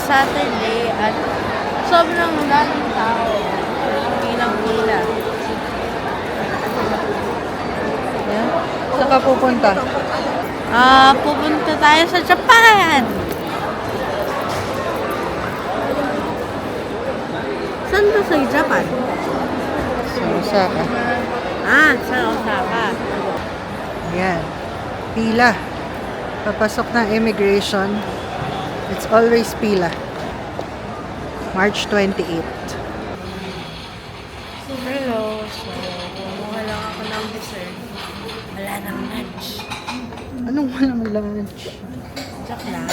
Saturday at sobrang daming tao. Pilang-pila. Yan. Saan ka pupunta? Pupunta tayo sa Japan! Saan ba sa Japan? Sa Osaka. Sa Osaka. Yan. Pila. Papasok ng immigration. It's always pila. March 28. Hello. So, kumuha lang ako ng dessert. Wala nang lunch. Anong walang lunch? Jack lang.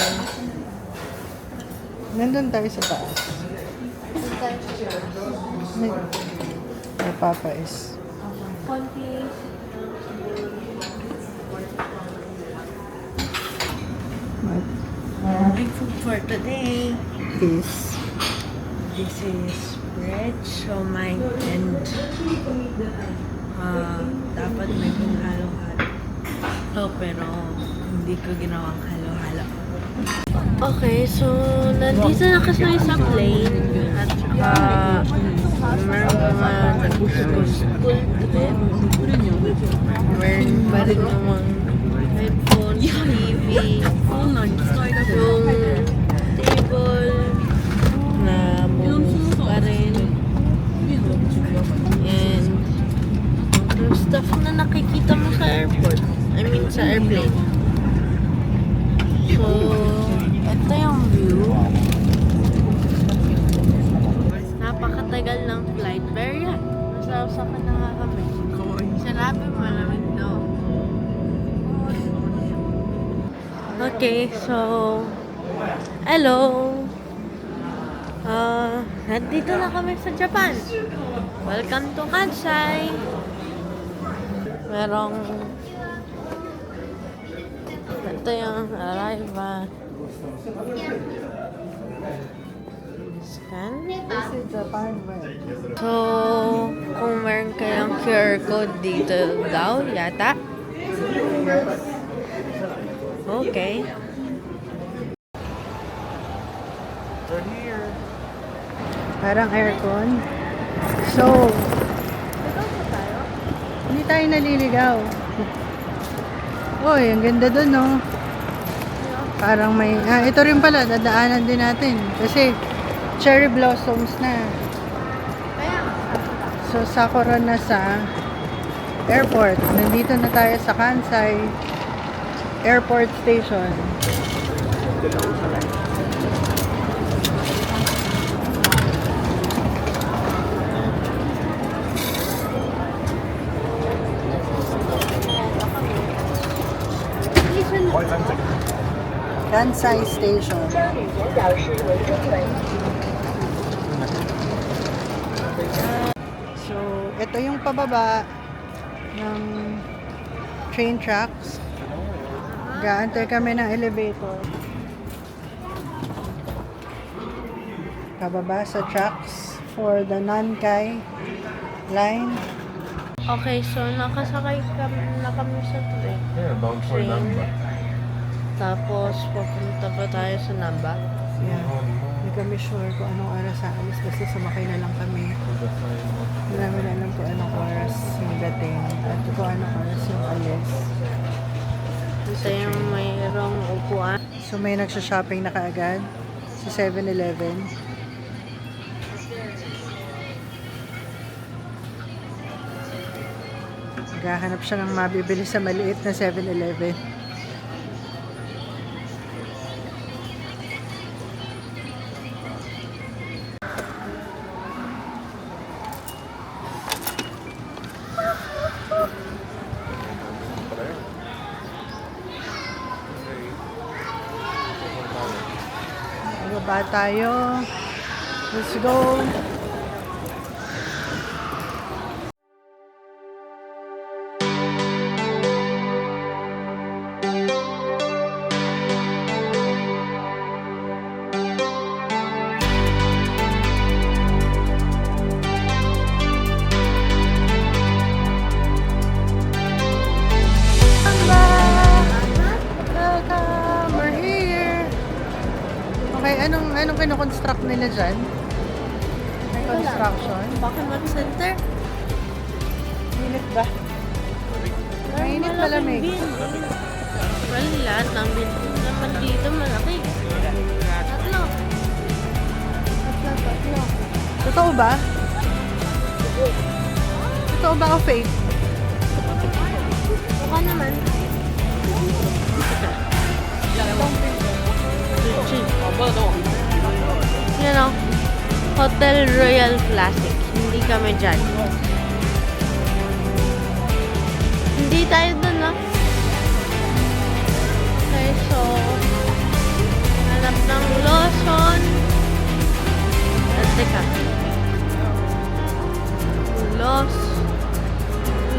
Nandun tayo sa taas. May papais. Konti. Big food for today. Is This is bread, siomai, and dapat naging halo-halo. Pero hindi ko ginawang halo-halo. Okay, so nandito na kasi sa plane at meron mga nag-school din. Meron pa rin namang headphones, TV, yung table na move pa rin. And yung stuff na nakikita mo sa airport. I mean, sa airplane. So, ito yung view. Napakatagal ng flight. Pero yan, nasa Osaka na nga kami. Sinabi malamig daw. Okay, so hello. Nandito na kami sa Japan. Welcome to Kansai. Merong ito yung arrival. Scan. This is Japan. So, kung meron kayong QR code dito daw, yata. Okay. Parang aircon. So, hindi tayo naliligaw. Uy, ang ganda dun, no? Parang may... ito rin pala, dadaanan din natin. Kasi, cherry blossoms na. So, sakura na sa airport. Nandito na tayo sa Kansai Airport Station. Kansai Station. So, ito yung pababa ng train tracks. Gaantay kami ng elevator. Pababa sa tracks for the Nankai line. Okay, so nakasakay na kami sa train. Tapos, papunta pa tayo sa Namba. Yeah. Hindi kami sure kung anong oras sa alis. Basta sumakay na lang kami. Hindi namin alam kung anong oras yung dating. At kung anong oras yung alis. Ito yung mayroong upuan. So may nagsha-shopping na kaagad sa 7-Eleven. Naghahanap siya ng mabibili sa maliit na 7-Eleven. Baba tayo. Let's go. Welcome, we're here. Okay, anong dyan? May construction? Bakuman Center? Minit ba? Mainit malamig. Well, lahat ng building naman dito malaki. Tatlo. Totoo ba? Totoo ba ka, Faith? Baka naman. Yan o. Hotel Royal Classic. Hindi kami dyan. Hindi tayo dun, no? Okay, so hanap ng Lawson. Teka.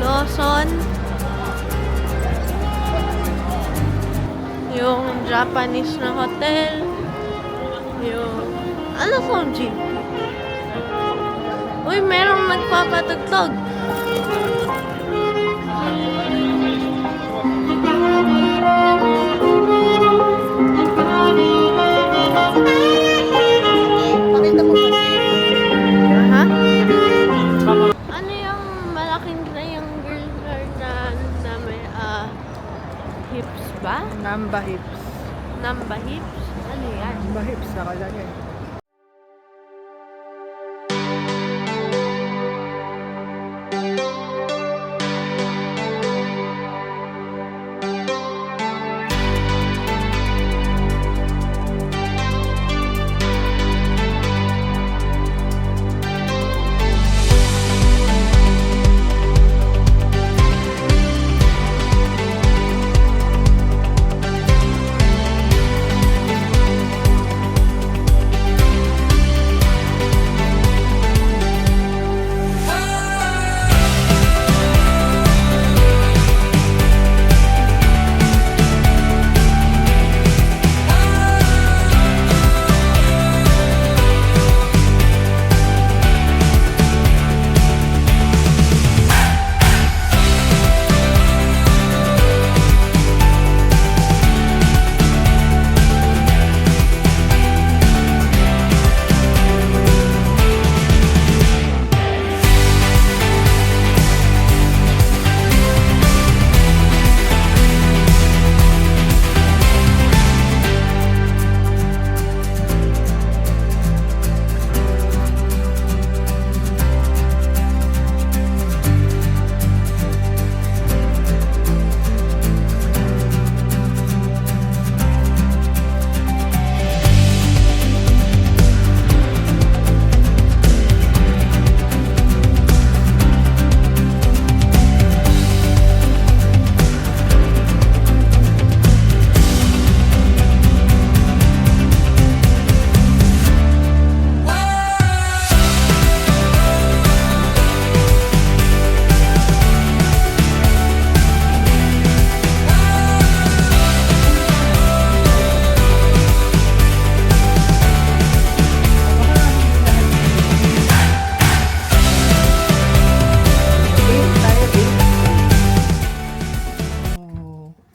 Lawson. Yung Japanese na hotel. Yung... Ano song, G? Uy, merong nagpapatugtog. Pakita mo ba? Ha? Ano yung malaking triangle na may hips ba? Namba hips. Namba hips? Ano yan? Namba hips nakalagay.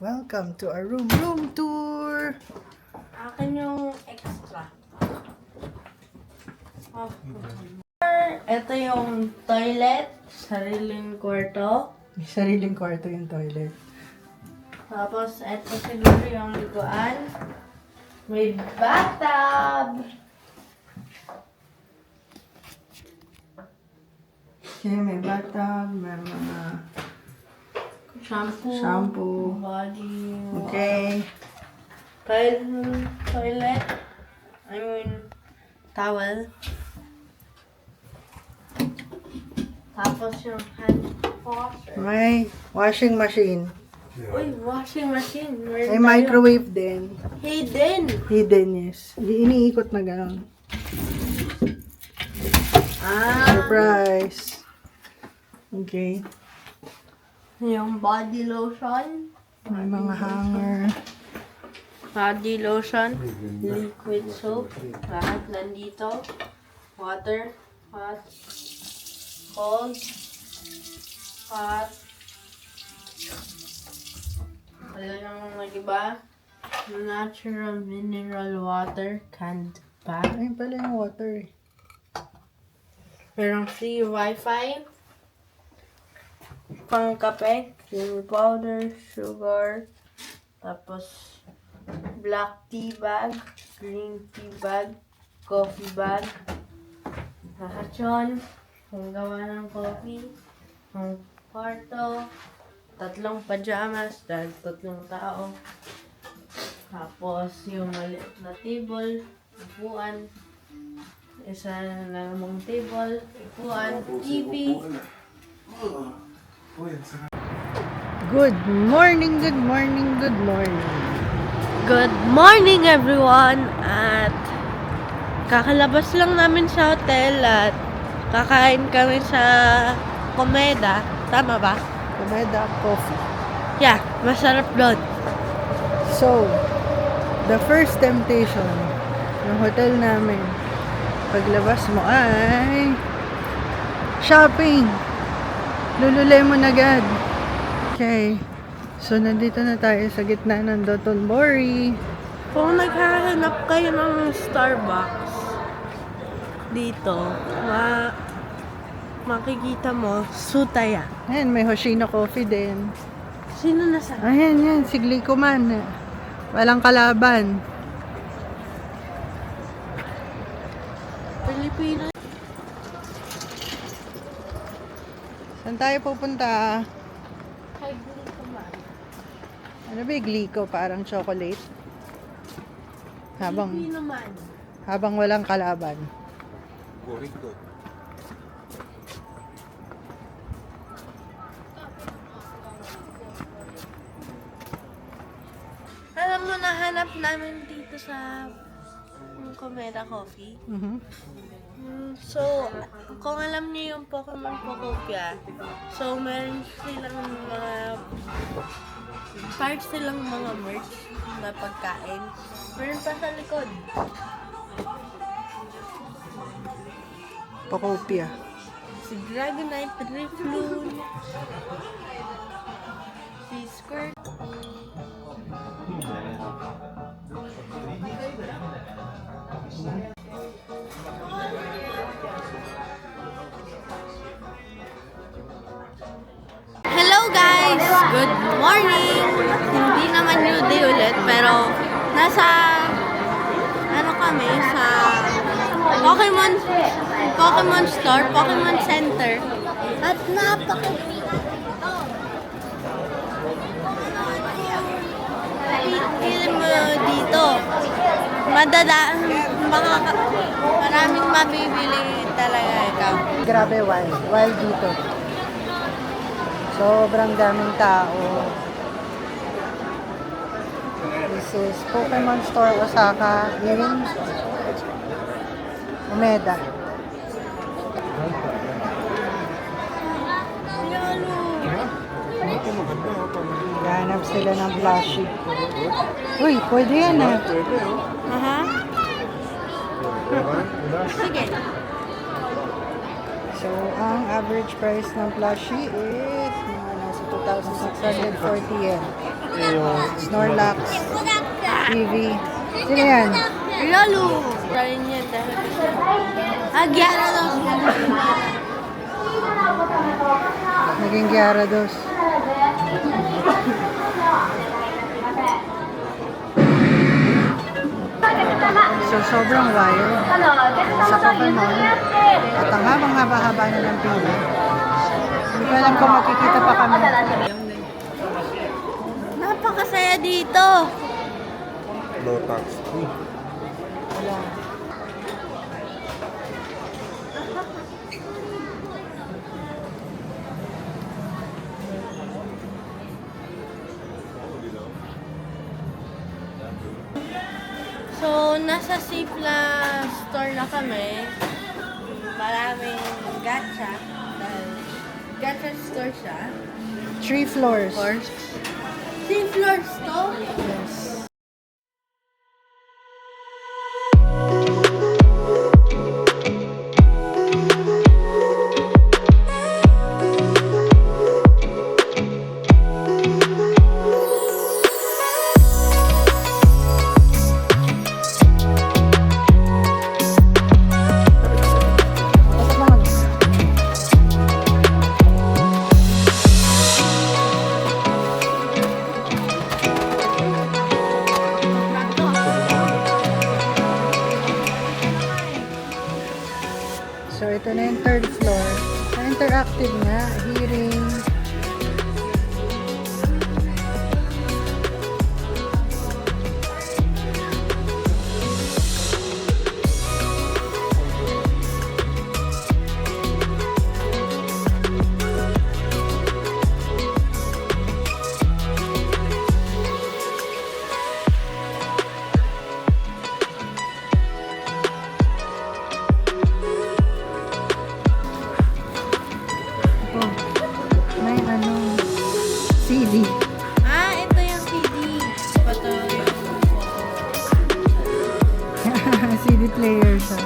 Welcome to our room tour. Akin yung extra. Oh. Ito yung toilet. Sariling kwarto. May sariling kwarto yung toilet. Tapos, ito siguro yung liguan. May bathtub. Okay, may bathtub, meron mga Shampoo. Body. Okay. Toilet. I mean, towel. Tapos yung hand washer. May washing machine. Uy, washing machine. Meron May tayo. microwave din. Hidden. Hidden, yes. Iniikot na gano'n. Surprise. Okay. Yung body lotion. May mga hanger. Body lotion. Liquid soap. Lahat nandito. Water. Hot. Cold. Hot. Wala nang nag-iba. Natural mineral water. Canned. Pa? Ayun pala yung water eh. Merong free wifi. Pang kape. Chili powder, sugar. Tapos, black tea bag. Green tea bag. Coffee bag. Hachon. Kung gawa ng coffee. Ang kwarto. 3 pajamas dahil 3 tao. Tapos yung maliit na table, upuan. Isa na namang table, upuan, TV. Good morning, good morning, good morning. Good morning everyone! At kakalabas lang namin sa hotel at kakain kami sa Komeda. Tama ba? Komeda coffee. Yeah, masarap doon. So, the first temptation ng hotel namin, paglabas mo ay shopping. Lululemon agad. Okay. So, nandito na tayo sa gitna ng Dotonbori. Kung naghahanap kayo ng Starbucks dito, makikita mo, Sutaya. Ayan, may Hoshino coffee din. Sino nasa? Ayan, yan. Si Glicoman. Walang kalaban. Pilipinas. Saan tayo pupunta? Kay Glico man. Ano ba yung Glico? Parang chocolate. Pilipino man. Habang walang kalaban. Alam mo, nahanap namin dito sa Komeda Coffee. So, kung alam niyo yung Pokemon Pokopia, so meron silang mga merch na pagkain. Meron pa sa likod. Pokopia. Si Dragonite, Drifloon, si Squirt. Hello guys! Good morning! Hindi naman new day ulit, pero nasa kami sa Pokemon Store, Pokemon Center. At Pili mo dito. Maraming mabibili talaga ikaw. Grabe wild. Wild dito. Sobrang daming tao. This is Pokemon Store Osaka in Umeda. Hanap sila ng plushie. Uy, pwede yan ah. Aha. Sige. So, ang average price ng plushie is nasa 2,640 yen. Snorlax, Eevee. Sino yan? Lalo! Rin yan dahil Gyarados. Naging Gyarados. So, sobrang wild sa Pokemon. At ang habang-haba-haba na ng pila. Hindi ko alam kung makikita pa kami. Napakasaya dito. Low tax. Wala. So, nasa Sifla store na kami. Maraming gacha. Dahil gacha store siya. 3 floors. Sifla store? Yes. So, ito na yung third floor. So, interactive nga. Hearing. Oh, may ano, CD. Ah, ito yung CD. Pato yung CD player siya.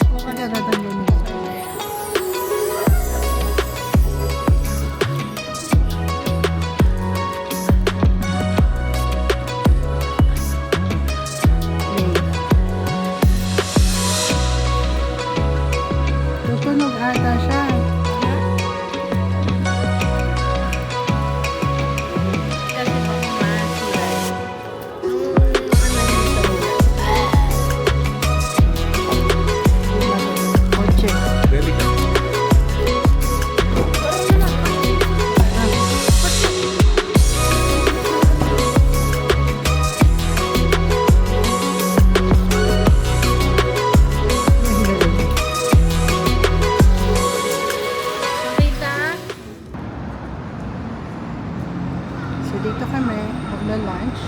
Kung tatanggalin mo. Play. Tutunog ata siya. kasi pang masira. Kotse. Delicate. Nakita? So, dito kami magla-lunch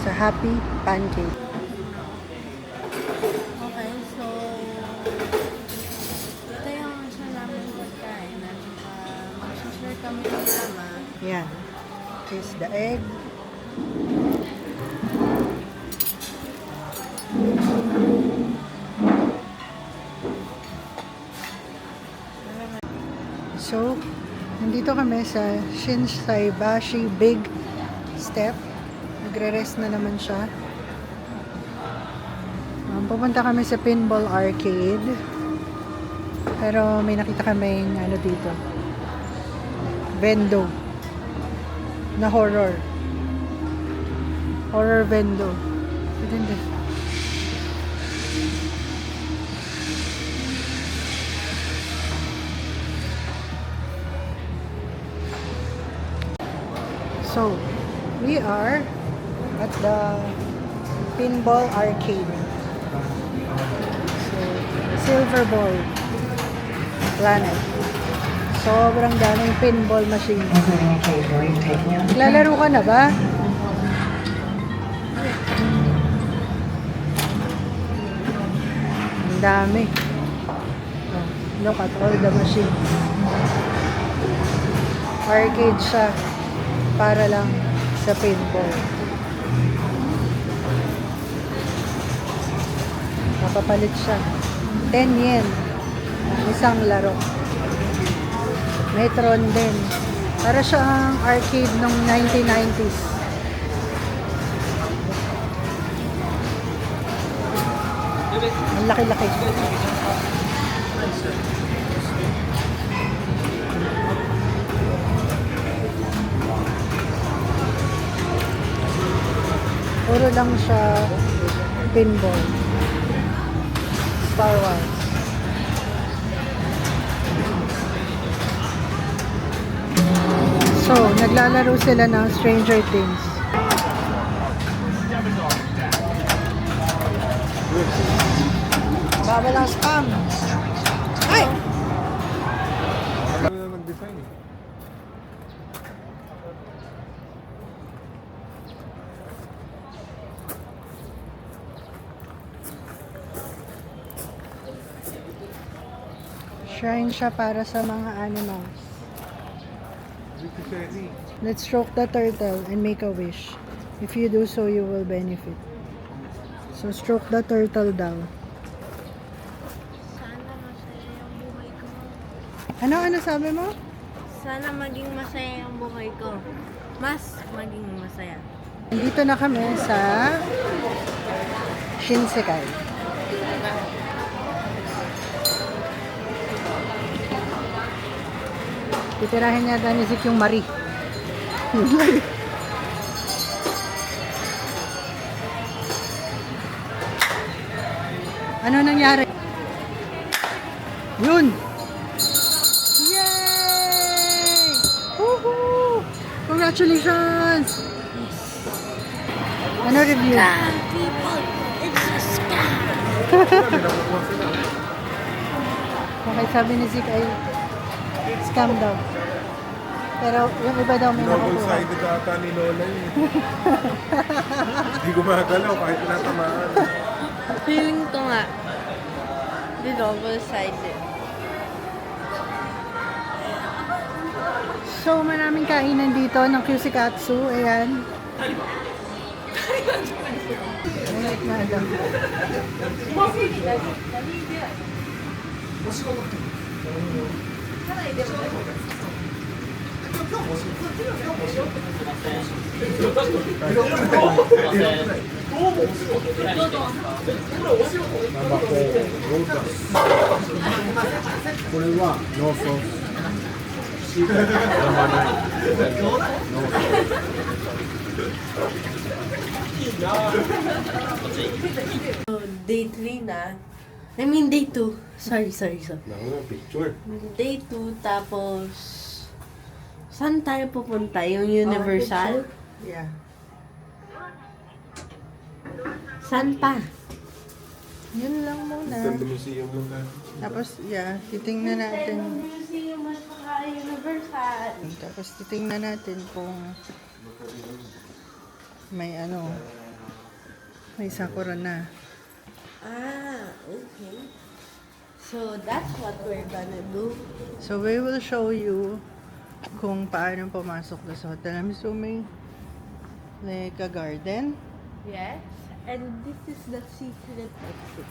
sa Happy Pancake. Okay, so ito yung isa namin pagkain at mag-share kami ng tama. Yan. Is the egg. So, nandito kami sa Shinsaibashi Big Step. Nagre-rest na naman siya. Pupunta kami sa Pinball Arcade. Pero may nakita kami ano dito. Vendo. Na horror. Horror Vendo. Hindi. So, we are at the Pinball Arcade. So, Silver Ball Planet. Sobrang daming pinball machine. Lalaro ka na ba? Ang dami. Oh, look at all the machine. Arcade siya para lang sa pinball. Mapapalit siya. 10 yen. Isang laro. Metron din. Para siyang arcade nung 1990s. Ang laki-laki. Puro lang siya pinball. Star Wars. So, naglalaro sila ng Stranger Things. Bawal ang spam. Ay! Ano na nag-design eh? Shrine siya para sa mga animals. Ricky Sherry. Let's stroke the turtle and make a wish. If you do so, you will benefit. So, stroke the turtle daw. Sana masaya yung buhay ko. Ano sabi mo? Sana maging masaya yung buhay ko. Mas maging masaya. Dito na kami sa Shinsekai. Titirahin niya ni Zik yung Marie. Ano nangyari? Yun! Yay! Woohoo! Congratulations! Ano review? Scam, people! It's a scam! Okay, sabi ni Zik ay scam daw. Pero yung iba daw may nakukuha. Double-sided ata ni Lola yun. Hindi gumagalaw kahit tinatamaan. Feeling ko nga, the double-sided. So, maraming kainan dito ng Kusikatsu. Ayan. Ayan, madam. So, day 3 na. I mean, day 2. Sorry. Picture. Day 2, tapos... Saan tayo pupunta? Yung Universal? Yeah. Saan pa? Yun lang muna. Ganda museum lang natin. Tapos, yeah, titingnan natin. Museum at saka Universal. Tapos, titingnan natin kung may ano, may sakura na. Ah, okay. So, that's what we're gonna do. So, we will show you kung paano pumasok doon sa hotel namin. So, may like a garden. Yes. And this is the secret exit.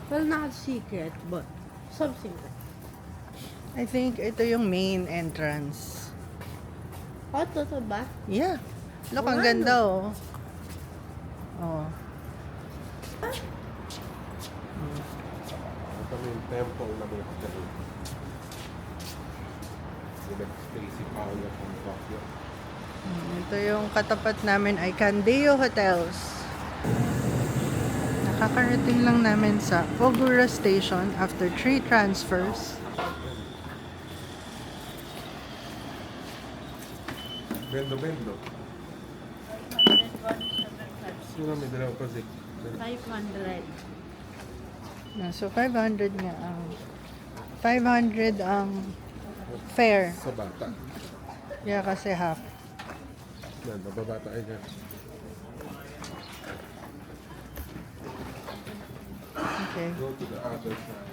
Well, not secret, but something like I think ito yung main entrance. oh, totoo ba? Yeah. Look, ang Wow. ganda oh. Oh. Ito yung temple na may hotel. Stacy Paula from Tokyo. Ito yung katapat namin ay Candeo Hotels. Nakakarating lang namin sa Ogura Station after 3 transfers. Bendo. Sino may dalawa pa Zik? 500. So 500 nga ang 500 ang fare. Sa bata. Yeah, kasi half. Yan, mababata ay dyan. Okay. Go to the other side.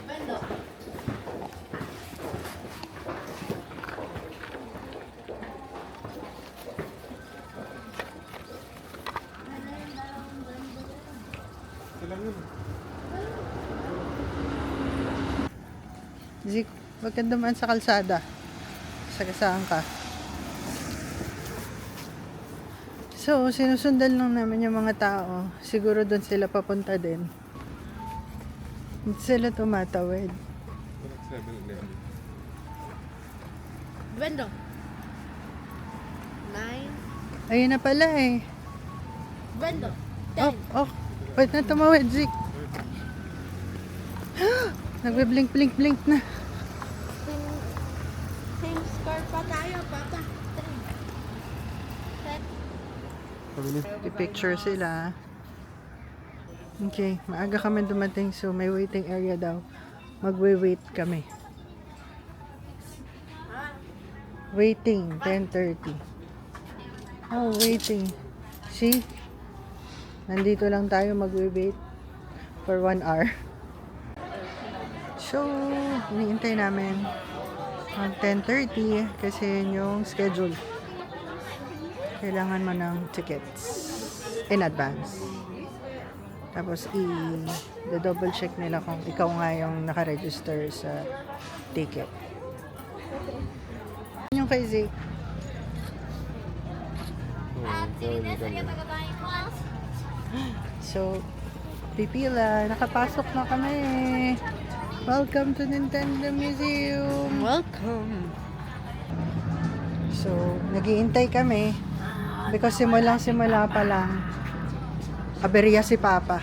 Bendo. Ito lang yun. Zik, wag ka dumaan sa kalsada. Sagasaan ka. So, sinusundan lang namin yung mga tao. Siguro doon sila papunta din. Hindi sila tumatawid. Walang 7-Eleven. Bendo. 9. Ayun na pala eh. Bendo. Oh. Wait na tumawid, Zik. Nagbe-blink na. Same score pa tayo, Papa. I-picture sila. Okay, maaga kami dumating so may waiting area daw. Magwe-wait kami. Waiting, 10:30. Oh, waiting. See? Nandito lang tayo magwe-wait for 1 hour. So, iniintay namin mag 10:30 kasi yun yung schedule. Kailangan mo ng tickets in advance. Tapos i-double check nila kung ikaw nga yung nakaregister sa ticket. Yung kay Zeke. So, pipila, nakapasok na kami. Welcome to Nintendo Museum. Welcome. So, nag-iintay kami because simula pa lang aberya si Papa.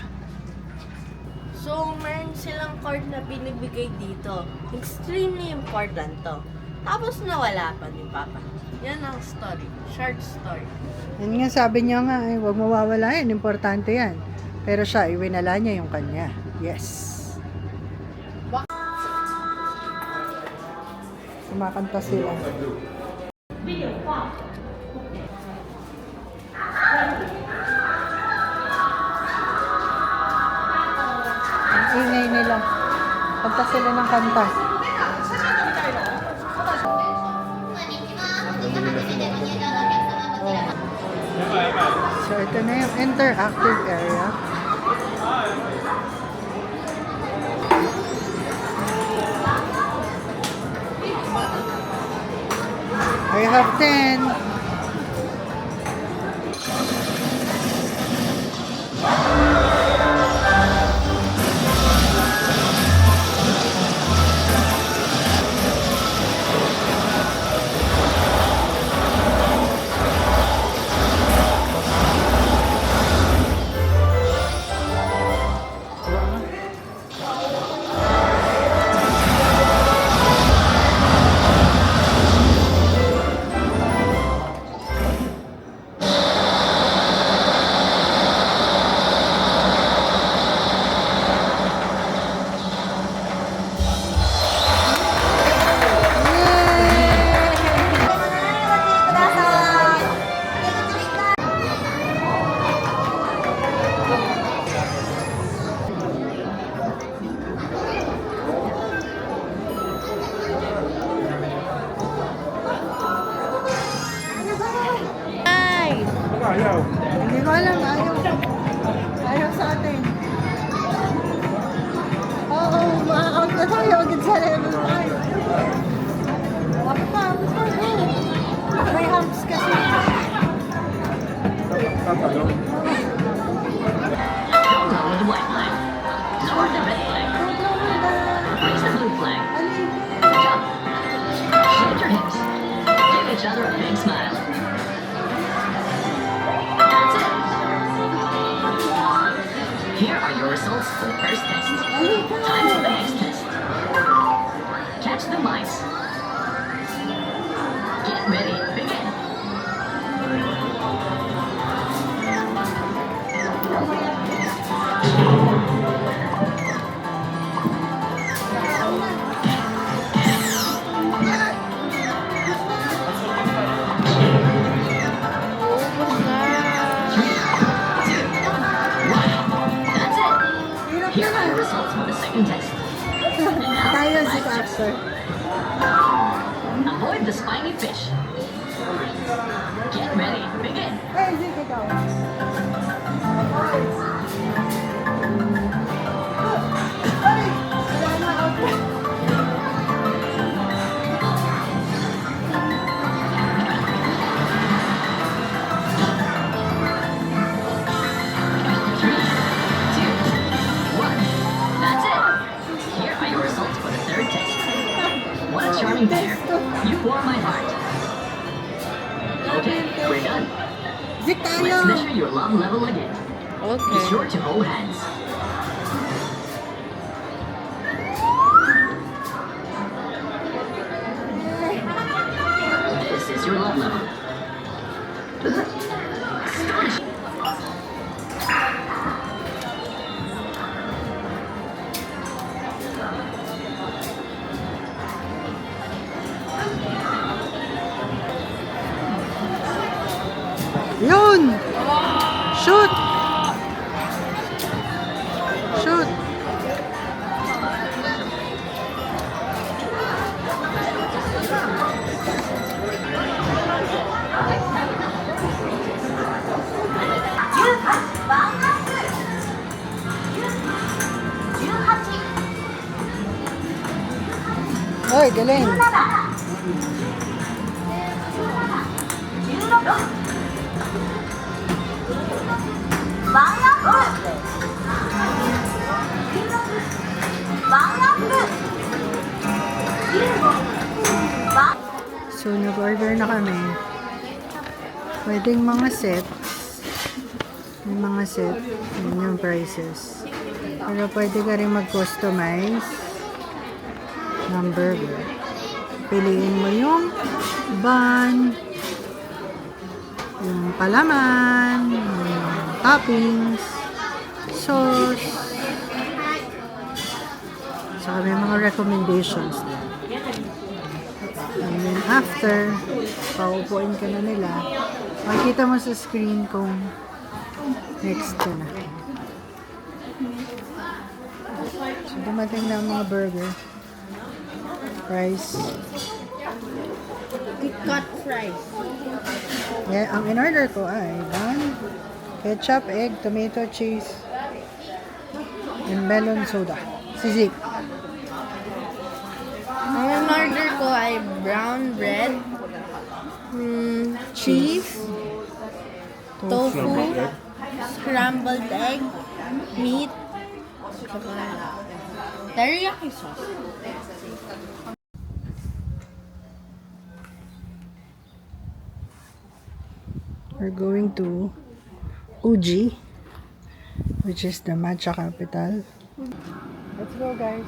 So, meron silang card na binibigay dito. Extremely important to. Tapos nawala pa ni Papa. Yan ang story. Short story. Yun nga, sabi niya nga, huwag mawawala yan. Importante yan. Pero siya, iwinala niya yung kanya. Yes. Kumakanta sila. Ang ingay nila. Kanta sila ng kanta. So, ito na yung interactive area. I have 10. Ay! Ayaw. Hindi ko alam, ayaw. Ayaw sa atin. Oo, ma-out na tayo agad sa level 5. Wala pa, may humps kasi. Tatalo. Follow the white flag. Toward the red flag. Raise the blue flag. Jump. Shake your hips. Give each other a big smile. That's it. Here are your results for the first test. Time for the next test. Catch the mice. Get ready. Begin. That's it. Here are the results for the second test. Tayo si Pastor. Avoid the spiny fish. Get ready. Begin. Ay, sige ikaw. Ay! Wala na ako. Three, two, one. That's it. Here are your results for the third test. What a charming pair. You warm my heart. Okay, we're done. Zik Let's tayo! measure your love level again. Be Okay. sure to hold hands. This is your love level. Astonishing. Yun! Shoot! Shoot! Oy, galing! So, nag-order na kami. Pwedeng mga sets. May mga set. Yun yung prices. Pero pwede ka rin mag-customize ng burger. Piliin mo yung bun, yung palaman, yung toppings, sauce. Saka may mga recommendations din. And then after, paupuin ka na nila, makikita mo sa screen kung next ka na. So, dumating na ang mga burger. Fries. Cut fries. Yeah, ang in-order ko ay bun, ketchup, egg, tomato, cheese, and melon soda. Sisig. Ang in-order ko ay brown bread, cheese, tofu, scrambled egg, meat, saka teriyaki sauce. We're going to Uji, which is the matcha capital. Let's go, guys.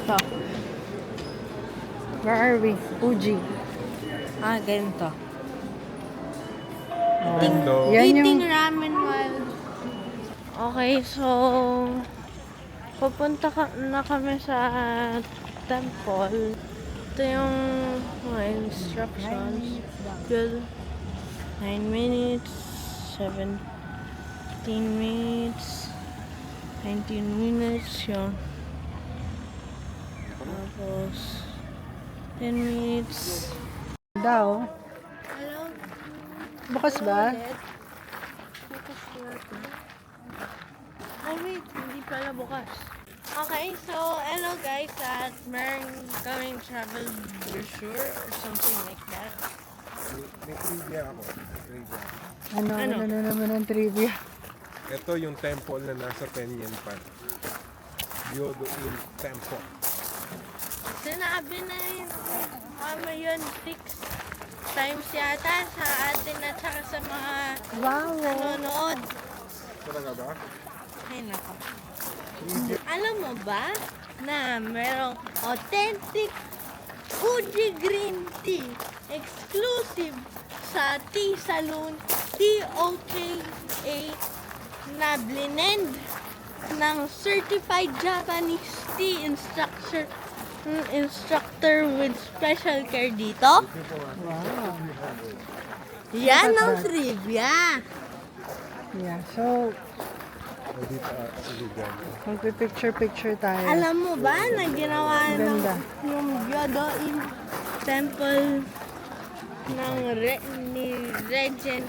So, Where are we? Uji. ganito. Window. Yan yung Eating ramen while... Okay, so... Pupunta na kami sa temple. Ito yung mga instructions. Good. 9 minutes. 17 minutes. 19 minutes. Yun. Tapos... 10 minutes. daw. Hello? Bukas ba? Bukas natin. Oh wait, hindi pala bukas. Okay, so hello guys at meron kaming travel brochure or something like that. May trivia ako. Trivia. Ano naman ang trivia? Ito yung temple na nasa Penyenpan. Yodo-in Temple. Sinabi na yun, yun 6 times yata sa atin at saka sa mga Wow! nanonood. Talaga ba? Ay nako. Alam mo ba na merong authentic Uji Green Tea exclusive sa Tea Saloon TOKA na blend ng certified Japanese tea instructor with special care dito? Wow! Yan ang trivia. Yeah, so O dito magpipicture-picture tayo. Alam mo ba na ginawa ng Ganda. yung Yodo-in Temple ni Regent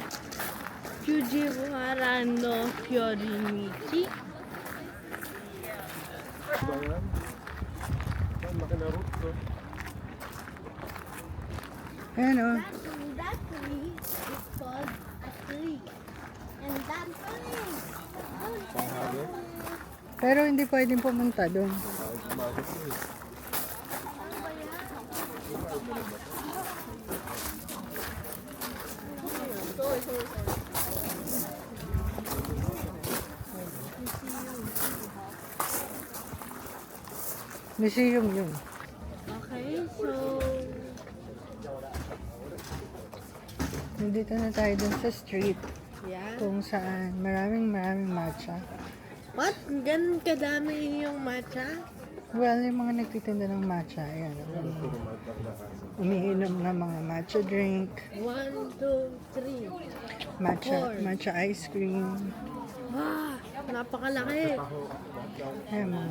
Fujiwara no Fiorimichi? ba yan? Ang laki na root ko. Ayan o. That tree is called a tree. And that tree Pero hindi pwedeng pumunta doon. Museum yun. Okay, so Nandito na tayo dun sa street yeah. kung saan maraming matcha. What? Ganun kadami yung matcha? Well, yung mga nagtitinda ng matcha, ayan. Umiinom ng mga matcha drink, 1, 2, 3. matcha ice cream, Wow, napakalaki. ayan mga,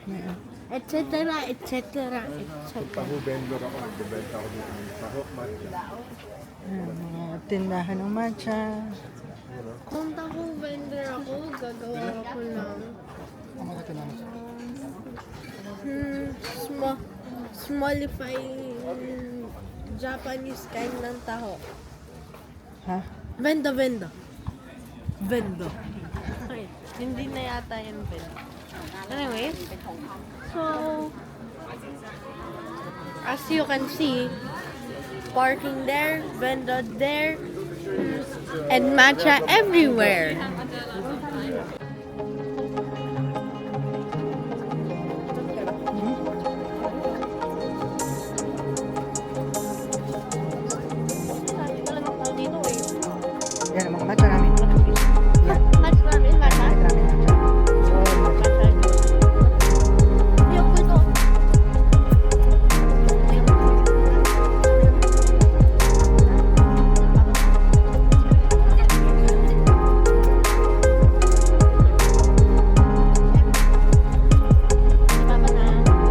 ayan. Et cetera, et cetera, et cetera. Taho vendor ako. Nagbebenta ako dito ng taho matcha. Ayan, mga tindahan ng matcha. Kung taho vendor ako, gagawa ako ng smallify Japanese kind ng taho. Ha? Vendo. Okay, hindi na yata yung vendo. Anyways, so, as you can see, parking there, vendo there, and matcha everywhere. Yan, mga matcha namin. Yan. Matcha namin, matcha. Marami namin matcha.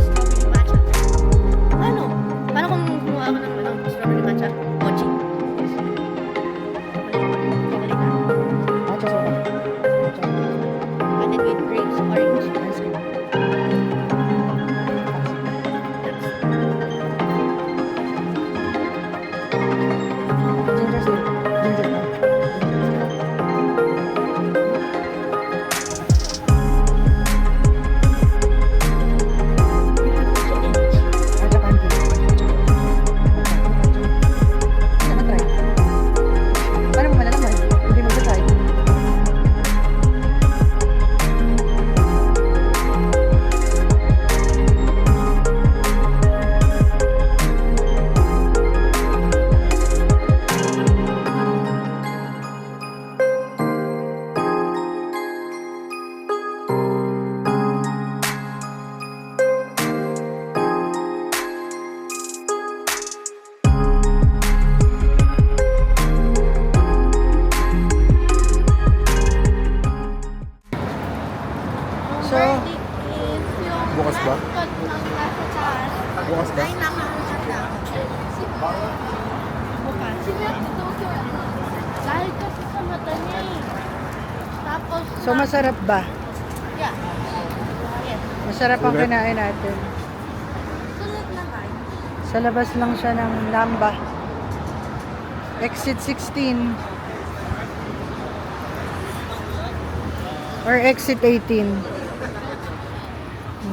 All matcha. Ano? Paano kung kumuha ako ng strawberry matcha? Mochi. Matcha soda. Matcha. And then with grapes, orange. Ice cream. Ginger sweet. Ginger na. Matcha candy. Ano ba try? Paano mo malalaman? Hindi mo try. So, Bukas ba? Bukas ba? Ay, nakakasya. Bukas. Dahil kasi sa mata niya eh. Tapos, so masarap ba? yeah. Yes. Masarap ang Sulit? kinain natin. Sulit naman. Sa labas lang siya ng Namba. Exit 16. Or exit 18.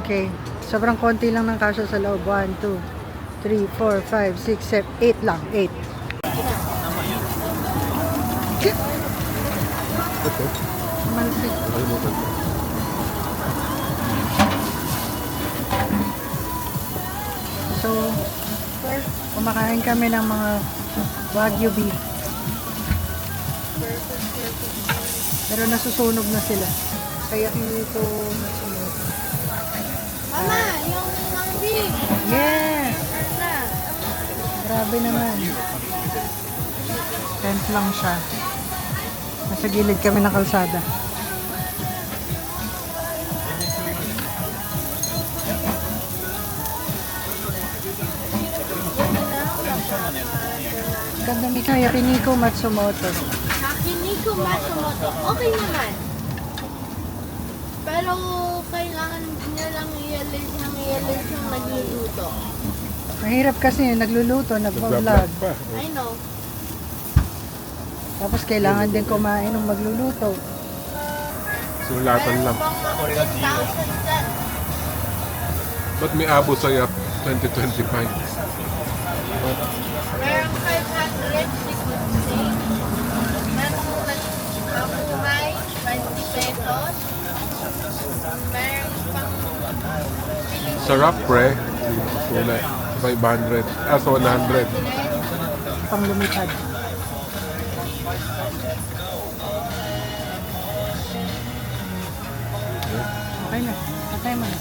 Okay. Sobrang konti lang ng kasya sa loob. 1, 2, 3, 4, 5, 6, 7, 8 lang. 8. Ito. Malsik. Nakalimutan ko. So, kumakain kami ng mga Wagyu beef. Pero nasusunog na sila. Kaya hindi ito nasunog. Mama, yung mangbi. Yeah! Na. Grabe naman. Tent lang siya. Nasa gilid kami ng kalsada. Ganda ni Kaya Piniko Matsumoto. Nakiniko Matsumoto. Okay naman. Pero kailangan niya lang i-realize yung nagluluto. Mahirap kasi nagluluto, Nag-vlog nagpa-vlog. pa. I know. Tapos kailangan din kumain ng magluluto. Sulatan lang. Bang ako 1,000 dyan. Ba't may abo sa YAP 2025? Merong 500, she could say. Merong nagpapuhay, 20 pesos. Merong pang Sarap, pre. Tunay. 500. Ah, so 100. Pang lumipad. Okay na. Patay mo na.